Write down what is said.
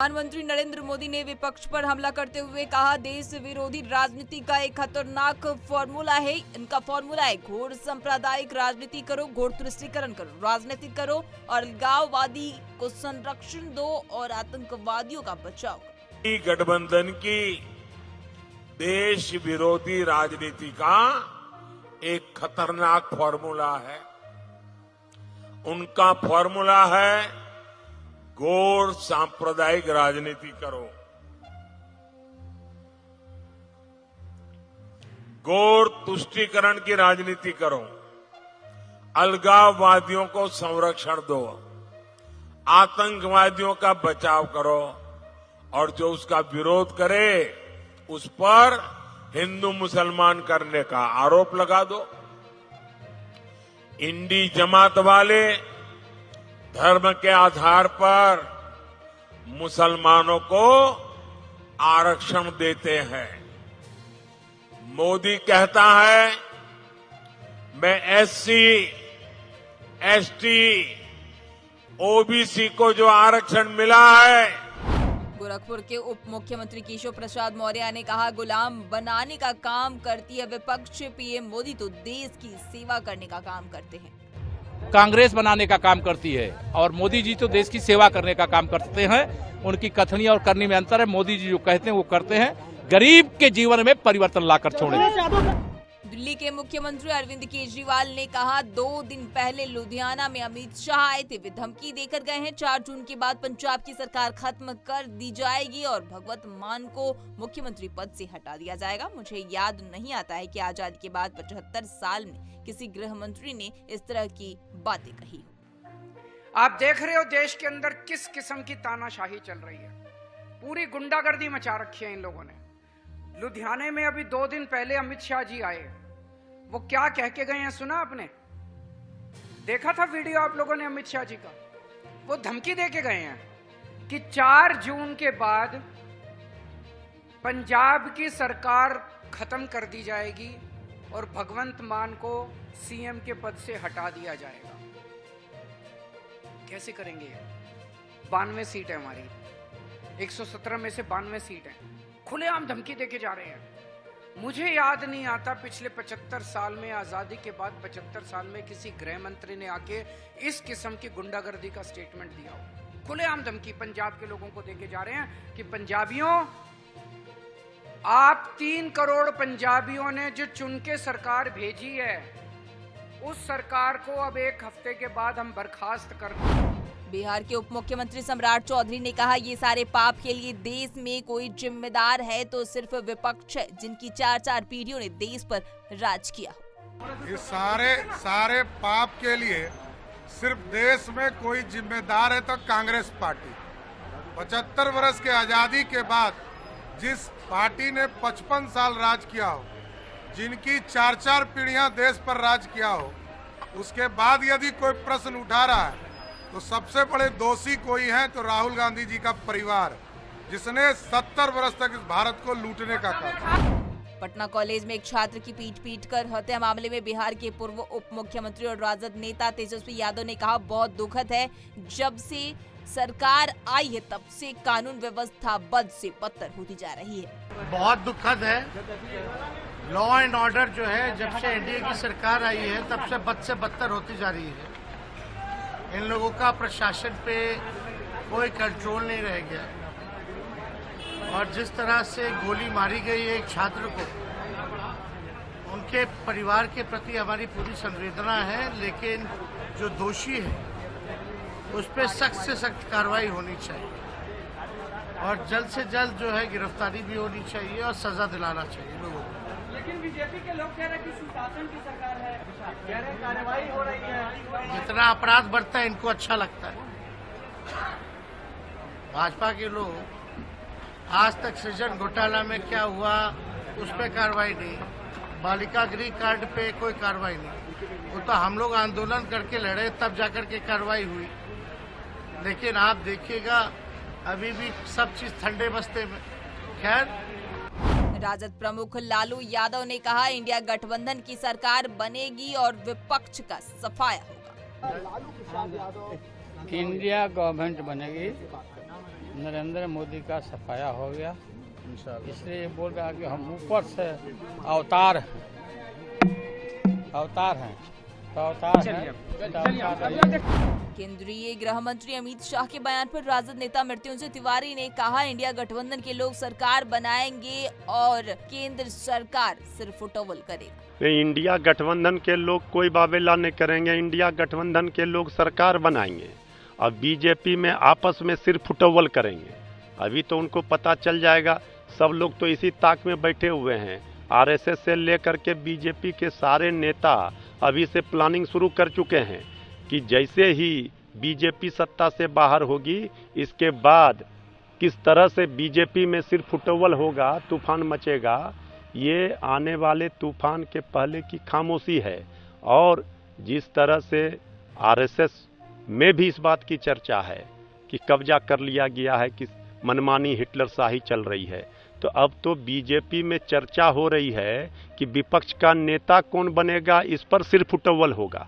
प्रधानमंत्री नरेंद्र मोदी ने विपक्ष पर हमला करते हुए कहा, देश विरोधी राजनीति का एक खतरनाक फॉर्मूला है। इनका फॉर्मूला है घोर सांप्रदायिक राजनीति करो, घोर तुष्टीकरण करो, राजनीति करो और अलगाववादी को संरक्षण दो और आतंकवादियों का बचाव करो। गठबंधन की देश विरोधी राजनीति का एक खतरनाक फॉर्मूला है। उनका फॉर्मूला है घोर सांप्रदायिक राजनीति करो, घोर तुष्टीकरण की राजनीति करो, अलगाववादियों को संरक्षण दो, आतंकवादियों का बचाव करो और जो उसका विरोध करे उस पर हिंदू मुसलमान करने का आरोप लगा दो। इंडी जमात वाले धर्म के आधार पर मुसलमानों को आरक्षण देते हैं। मोदी कहता है मैं एससी, एसटी, ओबीसी को जो आरक्षण मिला है। गोरखपुर के उप मुख्यमंत्री केशव प्रसाद मौर्य ने कहा, गुलाम बनाने का काम करती है विपक्ष, पीएम मोदी तो देश की सेवा करने का काम करते हैं। कांग्रेस बनाने का काम करती है और मोदी जी तो देश की सेवा करने का काम करते हैं। उनकी कथनी और करनी में अंतर है। मोदी जी जो कहते हैं वो करते हैं, गरीब के जीवन में परिवर्तन लाकर छोड़ेंगे। दिल्ली के मुख्यमंत्री अरविंद केजरीवाल ने कहा, 2 दिन पहले लुधियाना में अमित शाह आए थे, वे धमकी देकर गए हैं। 4 जून के बाद पंजाब की सरकार खत्म कर दी जाएगी और भगवत मान को मुख्यमंत्री पद से हटा दिया जाएगा। मुझे याद नहीं आता है कि आजादी के बाद 75 साल में किसी गृह मंत्री ने इस तरह की बातें कही हो। आप देख रहे हो देश के अंदर किस किस्म की तानाशाही चल रही है। पूरी गुंडागर्दी मचा रखी है इन लोगों ने। लुधियाने में अभी 2 दिन पहले अमित शाह जी आए, वो क्या कह के गए हैं सुना आपने? देखा था वीडियो आप लोगों ने अमित शाह जी का? वो धमकी दे के गए हैं कि 4 जून के बाद पंजाब की सरकार खत्म कर दी जाएगी और भगवंत मान को सीएम के पद से हटा दिया जाएगा। कैसे करेंगे? 92 सीट है हमारी, 117 में से 92 सीट है। खुलेआम धमकी देके जा रहे हैं। मुझे याद नहीं आता पिछले 75 साल में, आजादी के बाद 75 साल में किसी गृह मंत्री ने आके इस किस्म की गुंडागर्दी का स्टेटमेंट दिया हो। खुलेआम धमकी पंजाब के लोगों को देके जा रहे हैं कि पंजाबियों, आप 3 करोड़ पंजाबियों ने जो चुन के सरकार भेजी है, उस सरकार को अब 1 हफ्ते के बाद हम बर्खास्त कर दें। बिहार के उप मुख्यमंत्री सम्राट चौधरी ने कहा, ये सारे पाप के लिए देश में कोई जिम्मेदार है तो सिर्फ विपक्ष है, जिनकी 4 पीढ़ियों ने देश पर राज किया। ये सारे पाप के लिए सिर्फ देश में कोई जिम्मेदार है तो कांग्रेस पार्टी। 75 वर्ष के आजादी के बाद जिस पार्टी ने 55 साल राज किया हो, जिनकी 4 पीढ़ियां देश पर राज किया हो, उसके बाद यदि कोई प्रश्न उठा रहा है तो सबसे बड़े दोषी कोई हैं तो राहुल गांधी जी का परिवार, जिसने 70 वर्ष तक इस भारत को लूटने का काम। पटना कॉलेज में एक छात्र की पीट कर हत्या मामले में बिहार के पूर्व उप मुख्यमंत्री और राजद नेता तेजस्वी यादव ने कहा, बहुत दुखद है, जब से सरकार आई है तब से कानून व्यवस्था बद से बदतर होती जा रही है। बहुत दुखद है। लॉ एंड ऑर्डर जो है जब से एनडीए की सरकार आई है तब से बदतर होती जा रही है। इन लोगों का प्रशासन पे कोई कंट्रोल नहीं रह गया और जिस तरह से गोली मारी गई है एक छात्र को, उनके परिवार के प्रति हमारी पूरी संवेदना है, लेकिन जो दोषी है उस पर सख्त से सख्त कार्रवाई होनी चाहिए और जल्द से जल्द जो है गिरफ्तारी भी होनी चाहिए और सजा दिलाना चाहिए लोगों को। लेकिन बीजेपी के लोग कह रहे हैं कि सुशासन की सरकार है, कह रहे हैं कार्रवाई हो रही है। जितना अपराध बढ़ता है इनको अच्छा लगता है। भाजपा के लोग आज तक सृजन घोटाला में क्या हुआ उस पर कार्रवाई नहीं, बालिका गृह कांड पे कोई कार्रवाई नहीं। वो तो हम लोग आंदोलन करके लड़े तब जाकर के कार्रवाई हुई, लेकिन आप देखिएगा अभी भी सब चीज ठंडे बस्ते में। खैर, राजद प्रमुख लालू यादव ने कहा, इंडिया गठबंधन की सरकार बनेगी और विपक्ष का सफाया होगा। इंडिया गवर्नमेंट बनेगी, नरेंद्र मोदी का सफाया हो गया, इसलिए बोल रहा कि हम ऊपर से अवतार हैं तो अवतार हैं। केंद्रीय गृह मंत्री अमित शाह के बयान पर राजद नेता मृत्युंजय तिवारी ने कहा, इंडिया गठबंधन के लोग सरकार बनाएंगे और केंद्र सरकार सिर्फ फुटबॉल करेगा। इंडिया गठबंधन के लोग कोई बावेला नहीं करेंगे, इंडिया गठबंधन के लोग सरकार बनाएंगे और बीजेपी में आपस में सिर्फ फुटबॉल करेंगे। अभी तो उनको पता चल जाएगा, सब लोग तो इसी ताक में बैठे हुए हैं। आरएसएस से लेकर के बीजेपी के सारे नेता अभी से प्लानिंग शुरू कर चुके हैं कि जैसे ही बीजेपी सत्ता से बाहर होगी, इसके बाद किस तरह से बीजेपी में सिर्फ फुटबॉल होगा, तूफान मचेगा। ये आने वाले तूफान के पहले की खामोशी है। और जिस तरह से आरएसएस में भी इस बात की चर्चा है कि कब्जा कर लिया गया है, कि मनमानी हिटलर शाही चल रही है, तो अब तो बीजेपी में चर्चा हो रही है कि विपक्ष का नेता कौन बनेगा, इस पर सिर्फ फुटबॉल होगा।